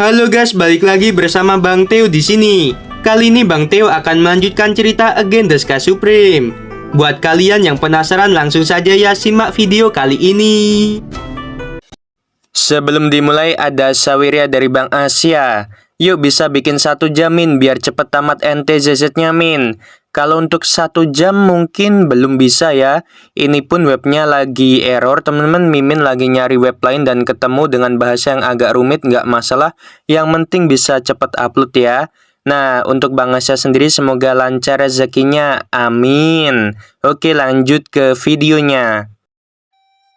Halo guys, balik lagi bersama Bang Teo di sini. Kali ini Bang Teo akan melanjutkan cerita Again the Sky Supreme. Buat kalian yang penasaran, langsung saja ya simak video kali ini. Sebelum dimulai ada saweria dari Bang Asia. Yuk bisa bikin 1 jam min biar cepet tamat NTZZ-nya min. Kalau untuk 1 jam mungkin belum bisa ya. Ini pun webnya lagi error teman-teman. Mimin lagi nyari web lain dan ketemu dengan bahasa yang agak rumit, nggak masalah. Yang penting bisa cepet upload ya. Nah, untuk Bang Asia sendiri semoga lancar rezekinya. Amin. Oke, lanjut ke videonya.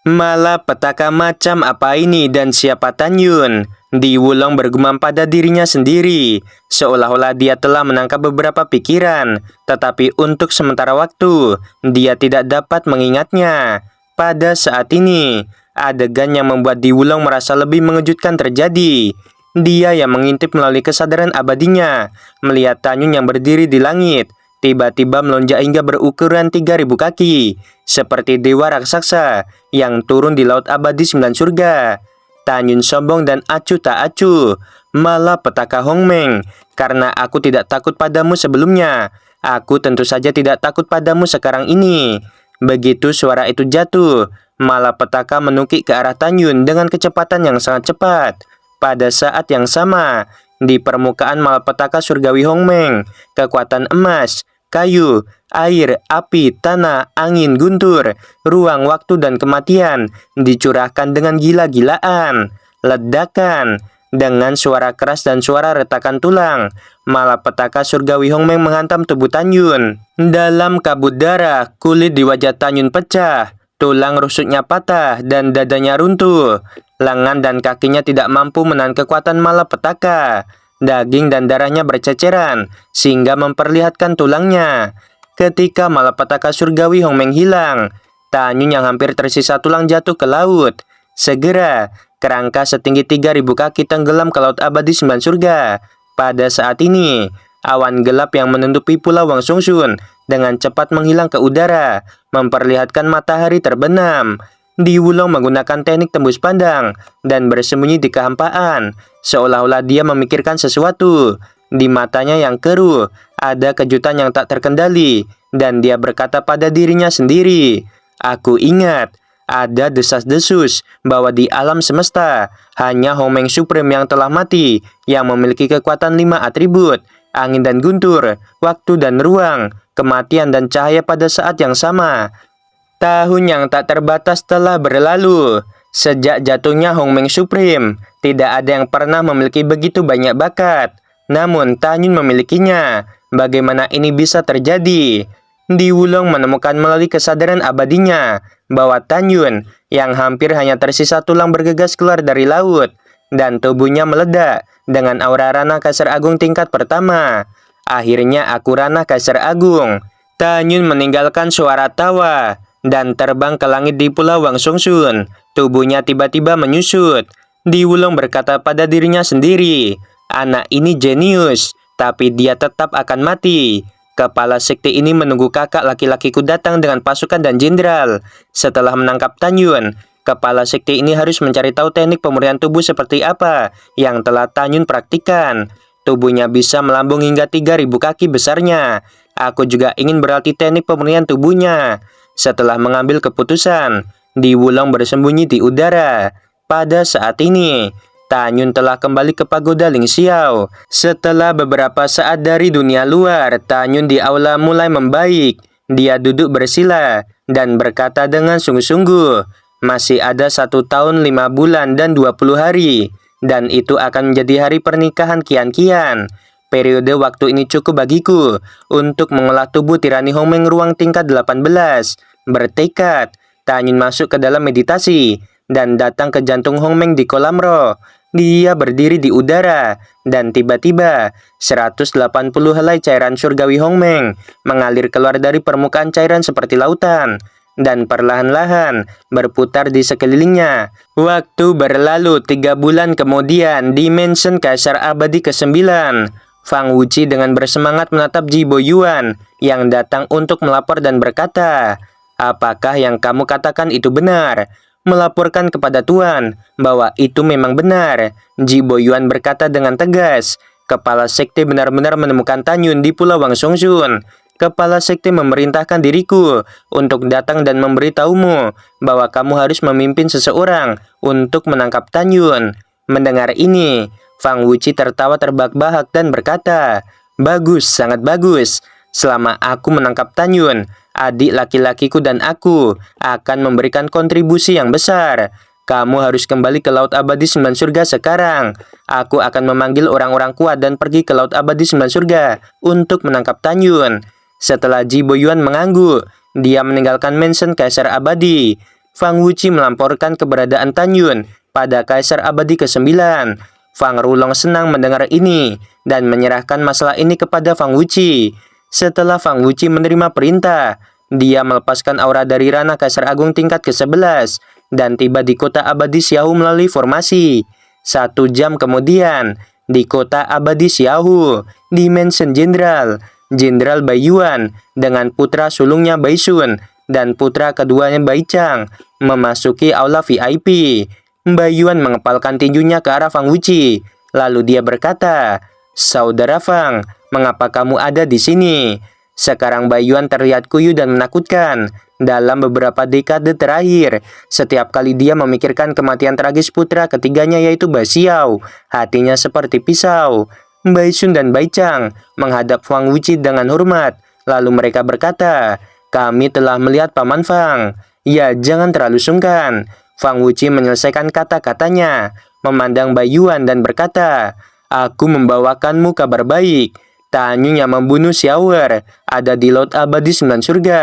Malapetaka macam apa ini dan siapa Tanyun? Di Wulong bergumam pada dirinya sendiri, seolah-olah dia telah menangkap beberapa pikiran, tetapi untuk sementara waktu, dia tidak dapat mengingatnya. Pada saat ini, adegan yang membuat Di Wulong merasa lebih mengejutkan terjadi. Dia yang mengintip melalui kesadaran abadinya, melihat Tanyun yang berdiri di langit, tiba-tiba melonjak hingga berukuran 3.000 kaki, seperti dewa raksasa yang turun di laut abadi 9 surga. Tanyun sombong dan acuh tak acuh. Malapetaka Hongmeng, karena aku tidak takut padamu sebelumnya, aku tentu saja tidak takut padamu sekarang ini. Begitu suara itu jatuh, malapetaka menukik ke arah Tanyun dengan kecepatan yang sangat cepat. Pada saat yang sama, di permukaan malapetaka surgawi Hongmeng, kekuatan emas, kayu, air, api, tanah, angin, guntur, ruang, waktu, dan kematian dicurahkan dengan gila-gilaan. Ledakan, dengan suara keras dan suara retakan tulang, malapetaka surgawi Hongmeng menghantam tubuh Tanyun. Dalam kabut darah, kulit di wajah Tanyun pecah, tulang rusuknya patah, dan dadanya runtuh. Lengan dan kakinya tidak mampu menahan kekuatan malapetaka. Daging dan darahnya berceceran, sehingga memperlihatkan tulangnya. Ketika malapetaka surgawi Hongmeng hilang, Tanyun yang hampir tersisa tulang jatuh ke laut. Segera, kerangka setinggi 3.000 kaki tenggelam ke laut abadi 9 surga. Pada saat ini, awan gelap yang menutupi pulau Wang Sungsun dengan cepat menghilang ke udara, memperlihatkan matahari terbenam. Di Wulong menggunakan teknik tembus pandang dan bersembunyi di kehampaan, seolah-olah dia memikirkan sesuatu. Di matanya yang keruh, ada kejutan yang tak terkendali, dan dia berkata pada dirinya sendiri, "Aku ingat, ada desas-desus bahwa di alam semesta, hanya Hongmeng Supreme yang telah mati, yang memiliki kekuatan 5 atribut, angin dan guntur, waktu dan ruang, kematian dan cahaya pada saat yang sama." Tahun yang tak terbatas telah berlalu. Sejak jatuhnya Hongmeng Supreme, tidak ada yang pernah memiliki begitu banyak bakat. Namun Tanyun memilikinya. Bagaimana ini bisa terjadi? Di Wulong menemukan melalui kesadaran abadinya bahwa Tanyun yang hampir hanya tersisa tulang bergegas keluar dari laut, dan tubuhnya meledak dengan aura Ranah Kaisar Agung tingkat pertama. Akhirnya aku Ranah Kaisar Agung. Tanyun meninggalkan suara tawa dan terbang ke langit di pulau Wang Sungsun. Tubuhnya tiba-tiba menyusut. Di Wulong berkata pada dirinya sendiri, "Anak ini jenius, tapi dia tetap akan mati." Kepala sekte ini menunggu kakak laki-lakiku datang dengan pasukan dan jenderal. Setelah menangkap Tanyun, kepala sekte ini harus mencari tahu teknik pemurnian tubuh seperti apa yang telah Tanyun praktikkan. Tubuhnya bisa melambung hingga 3.000 kaki besarnya. Aku juga ingin berlatih teknik pemurnian tubuhnya. Setelah mengambil keputusan, Di Wulong bersembunyi di udara. Pada saat ini, Tanyun telah kembali ke pagoda Ling Xiao. Setelah beberapa saat dari dunia luar, Tanyun di aula mulai membaik. Dia duduk bersila dan berkata dengan sungguh-sungguh, "Masih ada 1 tahun 5 bulan dan 20 hari, dan itu akan menjadi hari pernikahan Kian-Kian. Periode waktu ini cukup bagiku untuk mengolah tubuh tirani Hongmeng ruang tingkat 18. Bertekad, Tanyun masuk ke dalam meditasi dan datang ke jantung Hongmeng di kolam roh. Dia berdiri di udara, dan tiba-tiba 180 helai cairan surgawi Hongmeng mengalir keluar dari permukaan cairan seperti lautan, dan perlahan-lahan berputar di sekelilingnya. Waktu berlalu 3 bulan kemudian, di Mansion Kaisar Abadi ke-9, Fang Wuci dengan bersemangat menatap Ji Boyuan yang datang untuk melapor dan berkata, "Apakah yang kamu katakan itu benar? melaporkan kepada Tuan bahwa itu memang benar. Ji Boyuan berkata dengan tegas. Kepala sekte benar-benar menemukan Tan Yun di Pulau Wang Songsun. Kepala sekte memerintahkan diriku untuk datang dan memberitahumu bahwa kamu harus memimpin seseorang untuk menangkap Tan Yun. Mendengar ini, Fang Wuci tertawa terbahak-bahak dan berkata, "Bagus, sangat bagus. Selama aku menangkap Tan Yun, adik laki-lakiku dan aku akan memberikan kontribusi yang besar. Kamu harus kembali ke Laut Abadi Sembilan Surga sekarang. Aku akan memanggil orang-orang kuat dan pergi ke Laut Abadi Sembilan Surga untuk menangkap Tan Yun." Setelah Ji Boyuan mengangguk, dia meninggalkan mansion Kaisar Abadi. Fang Wuci melamporkan keberadaan Tan Yun pada Kaisar Abadi ke-9. Fang Rulong senang mendengar ini dan menyerahkan masalah ini kepada Fang Wuci. Setelah Fang Wuci menerima perintah, dia melepaskan aura dari Rana Kaisar Agung tingkat ke-11 dan tiba di kota Abadi Xiaohu melalui formasi. 1 jam kemudian, di kota Abadi Xiaohu, di mansion Jenderal Bai Yuan dengan putra sulungnya Bai Sun dan putra keduanya Bai Chang memasuki aula VIP. Bai Yuan mengepalkan tinjunya ke arah Fang Wuci. Lalu dia berkata, "Saudara Fang, mengapa kamu ada di sini?" Sekarang Bai Yuan terlihat kuyu dan menakutkan. Dalam beberapa dekade terakhir, setiap kali dia memikirkan kematian tragis putra ketiganya yaitu Bai Xiao, hatinya seperti pisau. Bai Sun dan Bai Chang menghadap Fang Wuci dengan hormat. Lalu mereka berkata, "Kami telah melihat Paman Fang. Ya, jangan terlalu sungkan." Fang Wuci menyelesaikan kata-katanya, memandang Bai Yuan dan berkata, "Aku membawakanmu kabar baik. Tan Yun yang membunuh Xiaoer ada di Laut Abadi Sembilan Surga."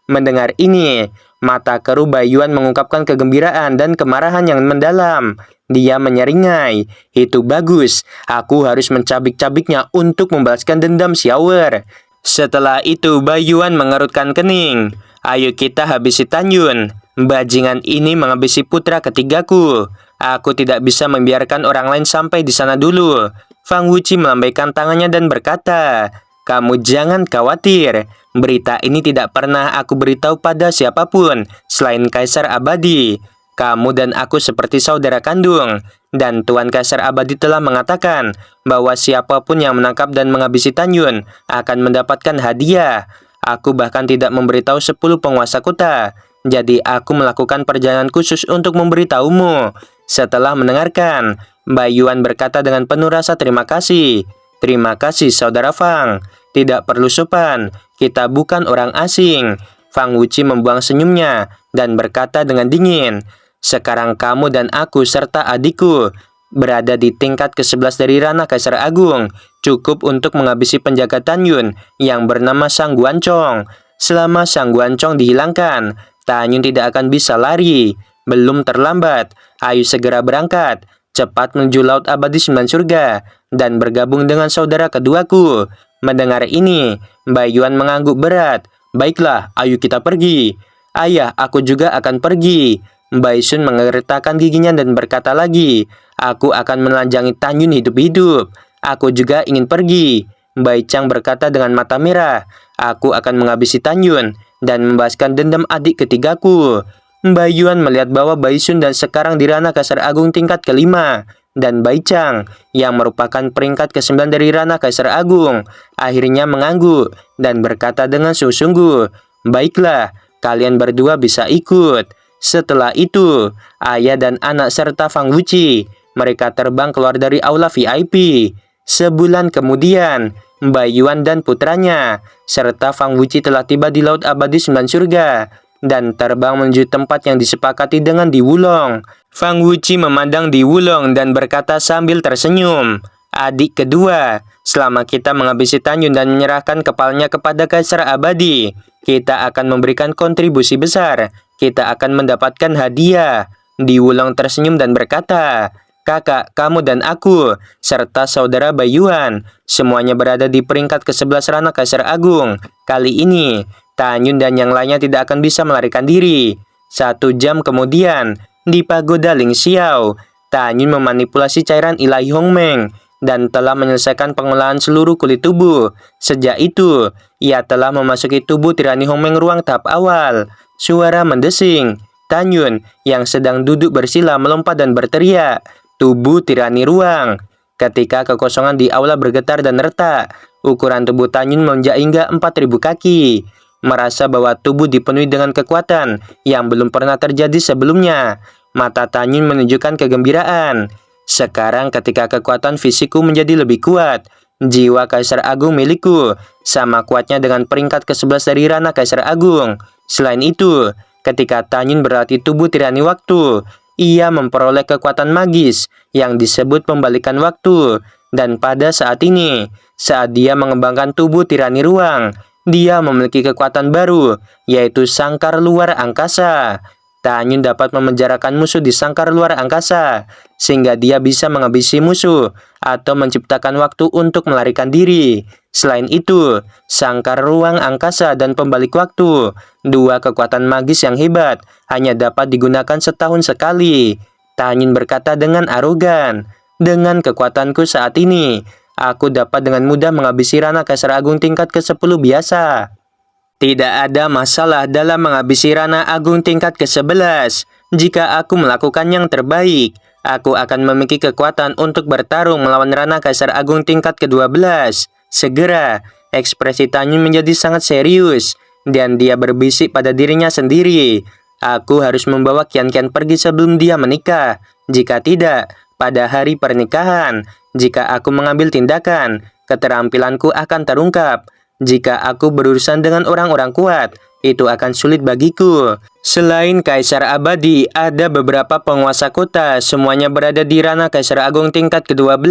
Mendengar ini, mata keruh Bai Yuan mengungkapkan kegembiraan dan kemarahan yang mendalam. Dia menyeringai, "Itu bagus. Aku harus mencabik-cabiknya untuk membalaskan dendam Xiaoer." Setelah itu, Bai Yuan mengerutkan kening. "Ayo kita habisi Tan Yun. Bajingan ini menghabisi putra ketigaku. Aku tidak bisa membiarkan orang lain sampai di sana dulu." Fang Wuci melambaikan tangannya dan berkata, "Kamu jangan khawatir. Berita ini tidak pernah aku beritahu pada siapapun selain Kaisar Abadi. Kamu dan aku seperti saudara kandung. Dan Tuan Kaisar Abadi telah mengatakan bahwa siapapun yang menangkap dan menghabisi Tan Yun akan mendapatkan hadiah. Aku bahkan tidak memberitahu 10 penguasa kota. Jadi aku melakukan perjalanan khusus untuk memberitahumu." Setelah mendengarkan, Bai Yuan berkata dengan penuh rasa terima kasih. "Terima kasih saudara Fang. Tidak perlu sopan. Kita bukan orang asing." Fang Wuci membuang senyumnya dan berkata dengan dingin, "Sekarang kamu dan aku serta adikku berada di tingkat ke-11 dari Rana Kaisar Agung. Cukup untuk menghabisi penjaga Tan Yun yang bernama Sang Guancong. Selama Sang Guancong dihilangkan, Tan Yun tidak akan bisa lari. Belum terlambat. Ayo segera berangkat. Cepat menuju Laut Abadi Sembilan Surga dan bergabung dengan saudara keduaku." Mendengar ini, Bai Yuan mengangguk berat. "Baiklah, ayo kita pergi." "Ayah, aku juga akan pergi." Bai Sun mengertakkan giginya dan berkata lagi, "Aku akan menelanjangi Tan Yun hidup-hidup." "Aku juga ingin pergi." Bai Chang berkata dengan mata merah, "Aku akan menghabisi Tan Yun dan membahaskan dendam adik ketigaku." Bai Yuan melihat bahwa Bai Sun dan sekarang di Rana Kaisar Agung tingkat ke-5 dan Bai Chang yang merupakan peringkat ke-9 dari Rana Kaisar Agung akhirnya mengangguk dan berkata dengan sungguh-sungguh, "Baiklah, kalian berdua bisa ikut." Setelah itu, ayah dan anak serta Fang Wuci mereka terbang keluar dari aula VIP. Sebulan kemudian, Bai Yuan dan putranya serta Fang Wuci telah tiba di Laut Abadi Sembilan Surga dan terbang menuju tempat yang disepakati dengan Di Wulong. Fang Wuci memandang Di Wulong dan berkata sambil tersenyum, "Adik kedua, selama kita menghabisi Tan Yun dan menyerahkan kepalanya kepada Kaisar Abadi, kita akan memberikan kontribusi besar. Kita akan mendapatkan hadiah." Di Wulong tersenyum dan berkata, "Kakak, kamu dan aku, serta saudara Bai Yuan, semuanya berada di peringkat ke-11 Rana Kaisar Agung. Kali ini, Tan Yun dan yang lainnya tidak akan bisa melarikan diri." 1 jam kemudian, di pagoda Ling Xiao, Tan Yun memanipulasi cairan ilahi Hong Meng dan telah menyelesaikan pengolahan seluruh kulit tubuh. Sejak itu, ia telah memasuki tubuh tirani Hong Meng ruang tahap awal. Suara mendesing. Tanyun yang sedang duduk bersila melompat dan berteriak, "Tubuh tirani ruang!" Ketika kekosongan di aula bergetar dan retak, ukuran tubuh Tanyun melonjak hingga 4.000 kaki. Merasa bahwa tubuh dipenuhi dengan kekuatan yang belum pernah terjadi sebelumnya, mata Tanyun menunjukkan kegembiraan. Sekarang ketika kekuatan fisikku menjadi lebih kuat, jiwa Kaisar Agung milikku sama kuatnya dengan peringkat ke-11 dari Rana Kaisar Agung. Selain itu, ketika Tanyun berlatih tubuh tirani waktu, ia memperoleh kekuatan magis yang disebut pembalikan waktu. Dan pada saat ini, saat dia mengembangkan tubuh tirani ruang, dia memiliki kekuatan baru, yaitu sangkar luar angkasa. Tanyun dapat memenjarakan musuh di sangkar luar angkasa, sehingga dia bisa menghabisi musuh atau menciptakan waktu untuk melarikan diri. Selain itu, sangkar ruang angkasa dan pembalik waktu, dua kekuatan magis yang hebat, hanya dapat digunakan setahun sekali. Tanyun berkata dengan arogan, "Dengan kekuatanku saat ini, aku dapat dengan mudah menghabisi Rana Kaisar Agung tingkat ke-10 biasa. Tidak ada masalah dalam menghabisi Rana Agung tingkat ke-11. Jika aku melakukan yang terbaik, aku akan memiliki kekuatan untuk bertarung melawan Rana Kaisar Agung tingkat ke-12. Segera, ekspresi Tanyun menjadi sangat serius, dan dia berbisik pada dirinya sendiri. Aku harus membawa Qian-Qian pergi sebelum dia menikah. Jika tidak, pada hari pernikahan, jika aku mengambil tindakan, keterampilanku akan terungkap. Jika aku berurusan dengan orang-orang kuat, itu akan sulit bagiku. Selain Kaisar Abadi, ada beberapa penguasa kota, semuanya berada di Rana Kaisar Agung tingkat ke-12.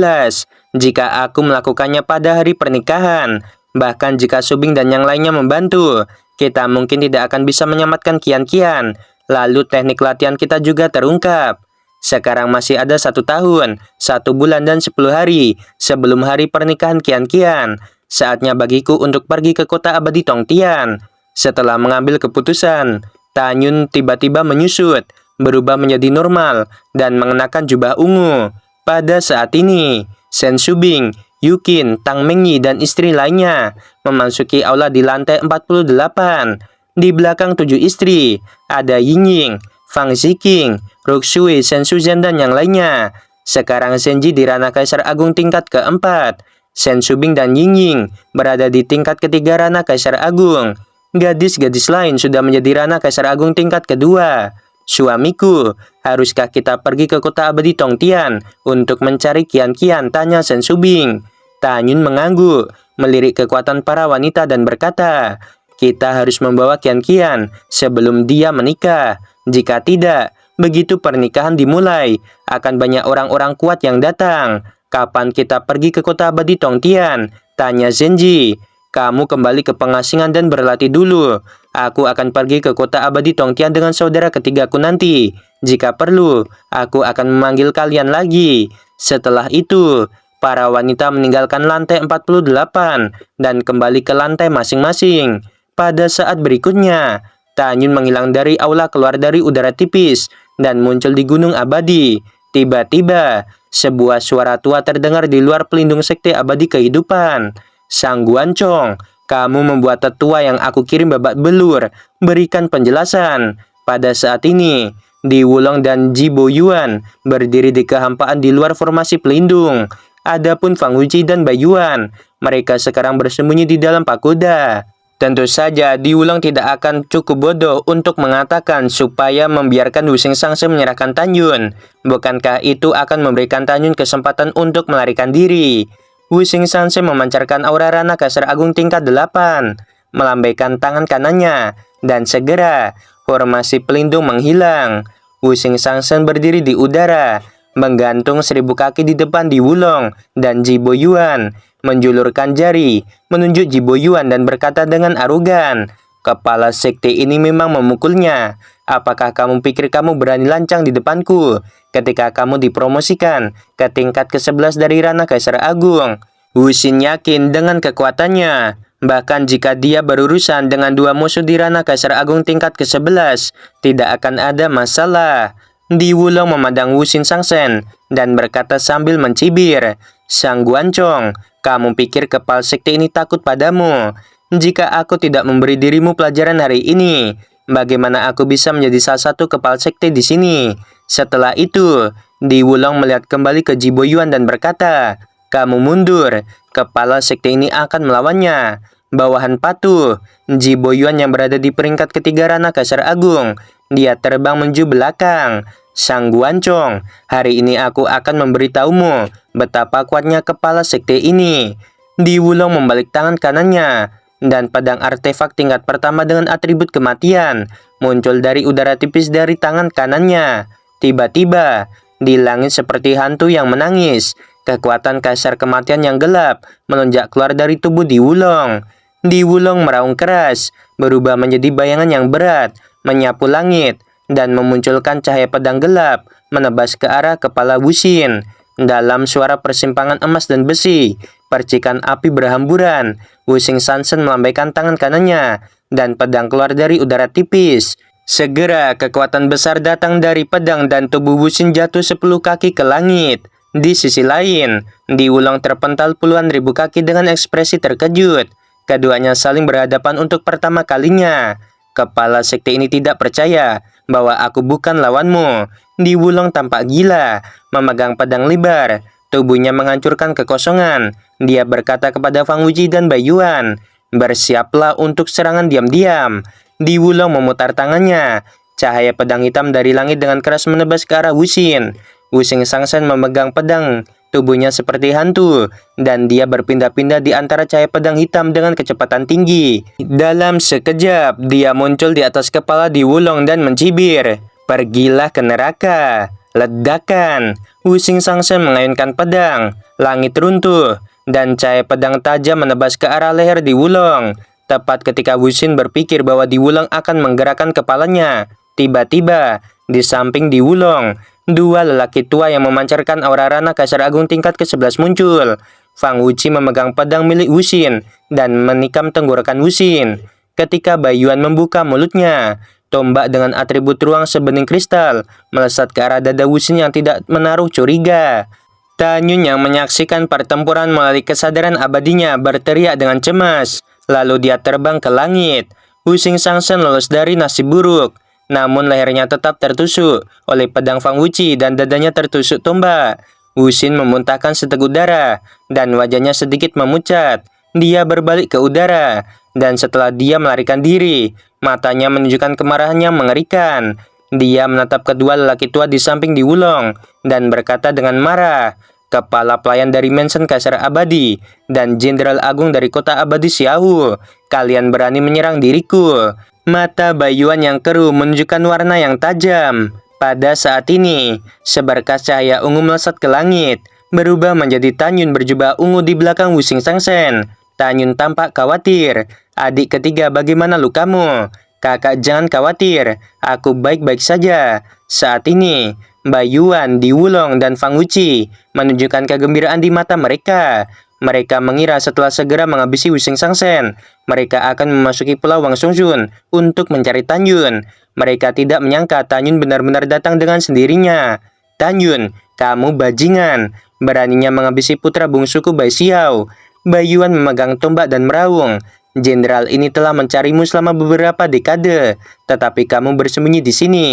Jika aku melakukannya pada hari pernikahan, bahkan jika Subing dan yang lainnya membantu, kita mungkin tidak akan bisa menyelamatkan Qian-Qian. Lalu teknik latihan kita juga terungkap. Sekarang masih ada 1 tahun, 1 bulan dan 10 hari sebelum hari pernikahan Qian-Qian. Saatnya bagiku untuk pergi ke kota abadi Tongtian." Setelah mengambil keputusan, Tanyun tiba-tiba menyusut, berubah menjadi normal, dan mengenakan jubah ungu. Pada saat ini, Shen Subing, Yukin, Tang Mengyi, dan istri lainnya memasuki aula di lantai 48. Di belakang 7 istri, ada Yingying, Fang Ziqing, Ruxue, Shen Shuzhen, dan yang lainnya. Sekarang Shenji di Rana Kaisar Agung tingkat ke-4. Shen Subing dan Yingying berada di tingkat ketiga Rana Kaisar Agung. Gadis-gadis lain sudah menjadi Rana Kaisar Agung tingkat kedua. "Suamiku, haruskah kita pergi ke kota abadi Tongtian untuk mencari Qian-Qian?" tanya Shen Subing. Tanyun mengangguk, melirik kekuatan para wanita dan berkata, "Kita harus membawa Qian-Qian sebelum dia menikah. Jika tidak, begitu pernikahan dimulai, akan banyak orang-orang kuat yang datang. Kapan kita pergi ke kota abadi Tongtian?" tanya Zenji. "Kamu kembali ke pengasingan dan berlatih dulu. Aku akan pergi ke kota abadi Tongtian dengan saudara ketigaku nanti. Jika perlu, aku akan memanggil kalian lagi." Setelah itu, para wanita meninggalkan lantai 48 dan kembali ke lantai masing-masing. Pada saat berikutnya, Tanyun menghilang dari aula, keluar dari udara tipis, dan muncul di Gunung Abadi. Tiba-tiba, sebuah suara tua terdengar di luar pelindung sekte abadi kehidupan. "Sang Guancong, kamu membuat tetua yang aku kirim babak belur. Berikan penjelasan." Pada saat ini, Di Wulong dan Ji Boyuan berdiri di kehampaan di luar formasi pelindung. Adapun Fang Wuji dan Bai Yuan, mereka sekarang bersembunyi di dalam pagoda. Tentu saja, Di Wulong tidak akan cukup bodoh untuk mengatakan supaya membiarkan Wu Xing Sangse menyerahkan Tanyun. Bukankah itu akan memberikan Tanyun kesempatan untuk melarikan diri? Wu Xing Sangse memancarkan aura Rana Kaisar Agung tingkat 8, melambaikan tangan kanannya, dan segera formasi pelindung menghilang. Wu Xing Sangse berdiri di udara, menggantung 1000 kaki di depan Di Wulong dan Ji Boyuan, menjulurkan jari menunjuk Ji Boyuan dan berkata dengan arogan, "Kepala sekte ini memang memukulnya. Apakah kamu pikir kamu berani lancang di depanku ketika kamu dipromosikan ke tingkat ke-11 dari Rana Kaisar Agung?" Wu Xin yakin dengan kekuatannya. Bahkan jika dia berurusan dengan 2 musuh di Rana Kaisar Agung tingkat ke-11, tidak akan ada masalah. Di Wulong memandang Wu Xin Sangsen dan berkata sambil mencibir, "Sang Guancong, kamu pikir kepala sekte ini takut padamu? Jika aku tidak memberi dirimu pelajaran hari ini, Bagaimana aku bisa menjadi salah satu kepala sekte di sini? Setelah itu, Di Wulong melihat kembali ke Ji Boyuan dan berkata, "Kamu mundur, kepala sekte ini akan melawannya." Bawahan patuh, Ji Boyuan yang berada di peringkat ketiga ranah Kaisar Agung. Dia terbang menuju belakang. Sang Guancong, hari ini aku akan memberitahumu betapa kuatnya kepala sekte ini. Di Wulong membalik tangan kanannya, dan pedang artefak tingkat pertama dengan atribut kematian muncul dari udara tipis dari tangan kanannya. Tiba-tiba, di langit seperti hantu yang menangis, kekuatan kaisar kematian yang gelap melonjak keluar dari tubuh Di Wulong. Di Wulong meraung keras, berubah menjadi bayangan yang berat, menyapu langit, dan memunculkan cahaya pedang gelap menebas ke arah kepala Wuxin. Dalam suara persimpangan emas dan besi, percikan api berhamburan. Wuxing Sansen melambaikan tangan kanannya, dan pedang keluar dari udara tipis. Segera kekuatan besar datang dari pedang dan tubuh Wuxin jatuh 10 kaki ke langit. Di sisi lain, Di Wulong terpental puluhan ribu kaki dengan ekspresi terkejut. Keduanya saling berhadapan untuk pertama kalinya. Kepala sekte ini tidak percaya bahwa aku bukan lawanmu. Di Wulong tampak gila, memegang pedang lebar. Tubuhnya menghancurkan kekosongan. Dia berkata kepada Fang Wuji dan Bai Yuan, "Bersiaplah untuk serangan diam-diam." Di Wulong memutar tangannya. Cahaya pedang hitam dari langit dengan keras menebas ke arah Wuxin. Wuxing Sansen memegang pedang. Tubuhnya seperti hantu, dan dia berpindah-pindah di antara cahaya pedang hitam dengan kecepatan tinggi. Dalam sekejap, dia muncul di atas kepala Di Wulong dan mencibir. "Pergilah ke neraka." Ledakan. Wuxing Sansen mengayunkan pedang. Langit runtuh, dan cahaya pedang tajam menebas ke arah leher Di Wulong. Tepat ketika Wuxin berpikir bahwa Di Wulong akan menggerakkan kepalanya, tiba-tiba, di samping Di Wulong, dua lelaki tua yang memancarkan aura ranah Kaisar Agung tingkat ke-11 muncul. Fang Wuji memegang pedang milik Wuxin dan menikam tenggorokan Wuxin. Ketika Bai Yuan membuka mulutnya, tombak dengan atribut ruang sebening kristal melesat ke arah dada Wuxin yang tidak menaruh curiga. Tanyun yang menyaksikan pertempuran melalui kesadaran abadinya berteriak dengan cemas. Lalu dia terbang ke langit. Wuxing Sansen lolos dari nasib buruk. Namun lehernya tetap tertusuk oleh pedang Fang Wuji dan dadanya tertusuk tombak. Wuxin memuntahkan seteguk darah dan wajahnya sedikit memucat. Dia berbalik ke udara, dan setelah dia melarikan diri, matanya menunjukkan kemarahan yang mengerikan. Dia menatap kedua lelaki tua di samping Di Wulong dan berkata dengan marah, "Kepala pelayan dari Mansion Kaisar Abadi dan Jenderal Agung dari Kota Abadi Xiao, kalian berani menyerang diriku." Mata Bai Yuan yang keruh menunjukkan warna yang tajam. Pada saat ini, seberkas cahaya ungu melesat ke langit, berubah menjadi Tanyun berjubah ungu di belakang Wuxing Sansen. Tanyun tampak khawatir. "Adik ketiga, bagaimana lukamu?" "Kakak, jangan khawatir, aku baik-baik saja." Saat ini, Bai Yuan, Di Wulong, dan Fang Wuji menunjukkan kegembiraan di mata mereka. Mereka mengira setelah segera menghabisi Wuxing Sansen, mereka akan memasuki Pulau Wang Songzun untuk mencari Tanyun. Mereka tidak menyangka Tanyun benar-benar datang dengan sendirinya. "Tanyun, kamu bajingan, beraninya menghabisi putra bungsuku Bai Xiao." Bai Yuan memegang tombak dan meraung. "Jenderal ini telah mencarimu selama beberapa dekade, tetapi kamu bersembunyi di sini.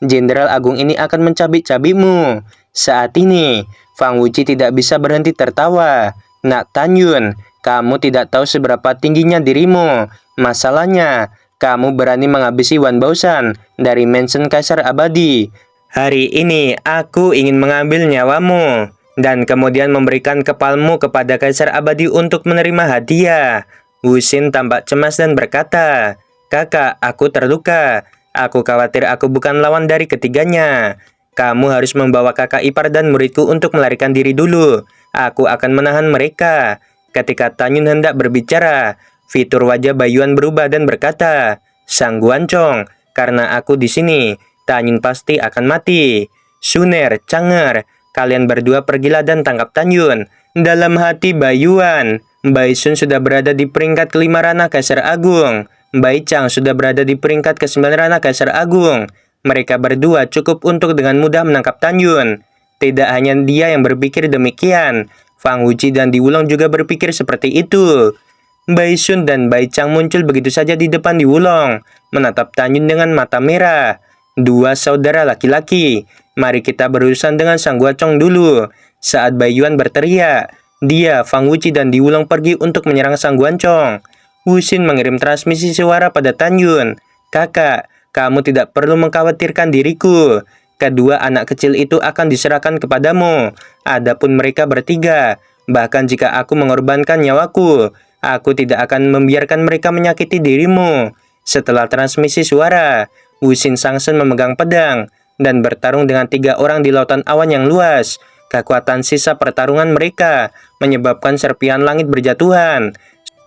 Jenderal Agung ini akan mencabik-cabikmu." Saat ini, Fang Wuji tidak bisa berhenti tertawa. "Nak Tanyun, kamu tidak tahu seberapa tingginya dirimu. Masalahnya, kamu berani menghabisi Wan Baoshan dari Mansion Kaisar Abadi. Hari ini aku ingin mengambil nyawamu dan kemudian memberikan kepalmu kepada Kaisar Abadi untuk menerima hadiah." Wuxin tampak cemas dan berkata, "Kakak, aku terluka. Aku khawatir aku bukan lawan dari ketiganya. Kamu harus membawa kakak ipar dan muridku untuk melarikan diri dulu. Aku akan menahan mereka." Ketika Tanyun hendak berbicara, fitur wajah Bai Yuan berubah dan berkata, "Sang Guancong, karena aku di sini, Tanyun pasti akan mati. Suner, Canger, kalian berdua pergilah dan tangkap Tanyun." Dalam hati Bai Yuan, Bai Sun sudah berada di peringkat kelima ranah Kaisar Agung. Bai Chang sudah berada di peringkat ke-9 ranah Kaisar Agung. Mereka berdua cukup untuk dengan mudah menangkap Tanyun. Tidak hanya dia yang berpikir demikian, Fang Wuji dan Di Wulong juga berpikir seperti itu. Baisun dan Baichang muncul begitu saja di depan Di Wulong, menatap Tanyun dengan mata merah. Dua saudara laki-laki, mari kita berurusan dengan Sang Guacong dulu. Saat Bai Yuan berteriak, dia, Fang Wuci dan Di Wulong pergi untuk menyerang Sang Guancong. Wuxin mengirim transmisi suara pada Tanyun. Kakak, kamu tidak perlu mengkhawatirkan diriku. Kedua anak kecil itu akan diserahkan kepadamu. Adapun mereka bertiga, bahkan jika aku mengorbankan nyawaku, aku tidak akan membiarkan mereka menyakiti dirimu. Setelah transmisi suara, Wuxin Sangsen memegang pedang dan bertarung dengan 3 orang di lautan awan yang luas. Kekuatan sisa pertarungan mereka menyebabkan serpihan langit berjatuhan.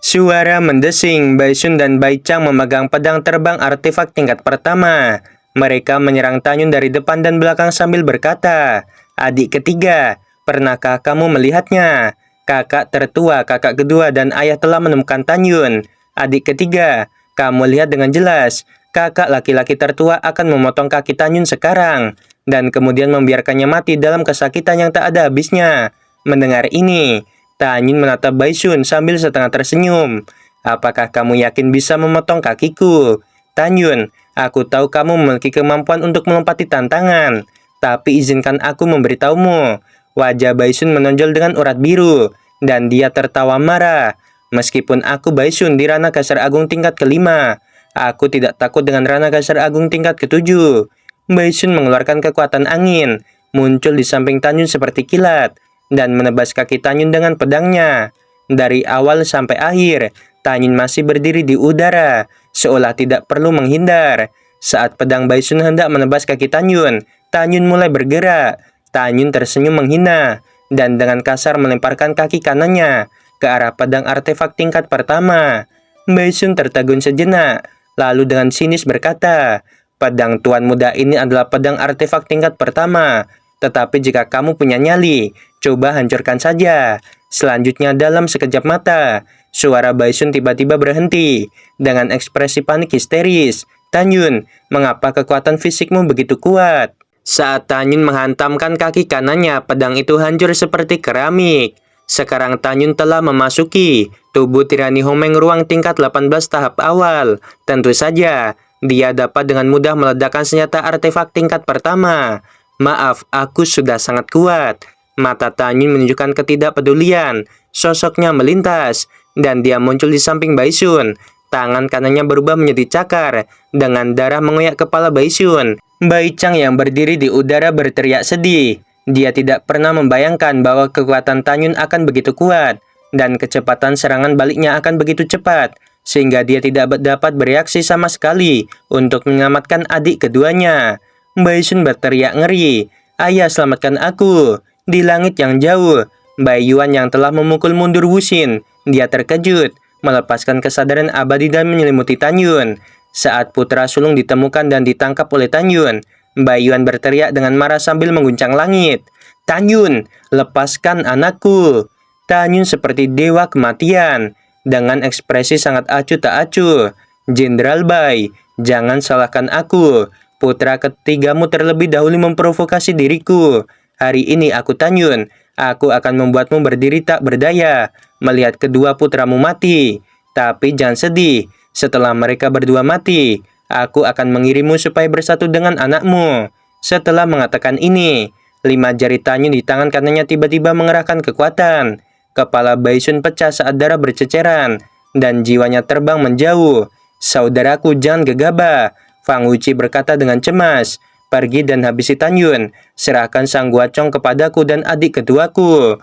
Suara mendesing, Baisun dan Baichang memegang pedang terbang artefak tingkat pertama. Mereka menyerang Tanyun dari depan dan belakang sambil berkata, "Adik ketiga, pernahkah kamu melihatnya? Kakak tertua, kakak kedua, dan ayah telah menemukan Tanyun. Adik ketiga, kamu lihat dengan jelas, kakak laki-laki tertua akan memotong kaki Tanyun sekarang, dan kemudian membiarkannya mati dalam kesakitan yang tak ada habisnya." Mendengar ini, Tanyun menatap Baisun sambil setengah tersenyum. "Apakah kamu yakin bisa memotong kakiku? Tanyun, aku tahu kamu memiliki kemampuan untuk melompati tantangan, tapi izinkan aku memberitahumu." Wajah Baisun menonjol dengan urat biru, dan dia tertawa marah. "Meskipun aku Baisun di Rana Kasar Agung tingkat kelima, aku tidak takut dengan Rana Kasar Agung tingkat ketujuh." Baisun mengeluarkan kekuatan angin, muncul di samping Tanyun seperti kilat, dan menebas kaki Tanyun dengan pedangnya. Dari awal sampai akhir, Tanyun masih berdiri di udara, seolah tidak perlu menghindar. Saat pedang Baisun hendak menebas kaki Tanyun, Tanyun mulai bergerak. Tanyun tersenyum menghina, dan dengan kasar melemparkan kaki kanannya ke arah pedang artefak tingkat pertama. Baisun tertegun sejenak, lalu dengan sinis berkata, "Pedang tuan muda ini adalah pedang artefak tingkat pertama, tetapi jika kamu punya nyali, coba hancurkan saja." Selanjutnya dalam sekejap mata, suara Baisun tiba-tiba berhenti. Dengan ekspresi panik histeris, "Tanyun, mengapa kekuatan fisikmu begitu kuat?" Saat Tanyun menghantamkan kaki kanannya, pedang itu hancur seperti keramik. Sekarang Tanyun telah memasuki tubuh tirani Homeng ruang tingkat 18 tahap awal. Tentu saja, dia dapat dengan mudah meledakkan senjata artefak tingkat pertama. "Maaf, aku sudah sangat kuat." Mata Tanyun menunjukkan ketidakpedulian. Sosoknya melintas, dan dia muncul di samping Baisun. Tangan kanannya berubah menjadi cakar, dengan darah mengoyak kepala Baisun. Baichang yang berdiri di udara berteriak sedih. Dia tidak pernah membayangkan bahwa kekuatan Tanyun akan begitu kuat, dan kecepatan serangan baliknya akan begitu cepat, sehingga dia tidak dapat bereaksi sama sekali untuk menyelamatkan adik keduanya. Baisun berteriak ngeri, "Ayah, selamatkan aku!" Di langit yang jauh, Bai Yuan yang telah memukul mundur Wuxin, dia terkejut, melepaskan kesadaran abadi dan menyelimuti Tanyun. Saat putra sulung ditemukan dan ditangkap oleh Tanyun, Bai Yuan berteriak dengan marah sambil mengguncang langit, "Tanyun, lepaskan anakku!" Tanyun seperti dewa kematian, dengan ekspresi sangat acuh tak acuh. "Jenderal Bai, jangan salahkan aku. Putra ketigamu terlebih dahulu memprovokasi diriku. Hari ini aku Tanyun, aku akan membuatmu berdiri tak berdaya melihat kedua putramu mati. Tapi jangan sedih, setelah mereka berdua mati, aku akan mengirimmu supaya bersatu dengan anakmu." Setelah mengatakan ini, 5 jari Tanyun di tangan kanannya tiba-tiba mengerahkan kekuatan. Kepala Baisun pecah saat darah berceceran, dan jiwanya terbang menjauh. "Saudaraku, jangan gegabah," Fang Wuci berkata dengan cemas. "Pergi dan habisi Tanyun. Serahkan Sang Guacong kepadaku dan adik keduaku."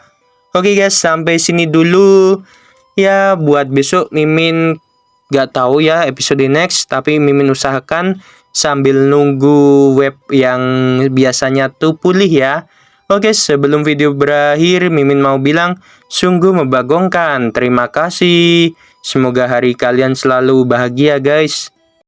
Oke guys, sampai sini dulu. Ya, buat besok Mimin gak tahu ya episode next, tapi Mimin usahakan sambil nunggu web yang biasanya tuh pulih ya. Oke, sebelum video berakhir, Mimin mau bilang sungguh membagongkan. Terima kasih. Semoga hari kalian selalu bahagia guys.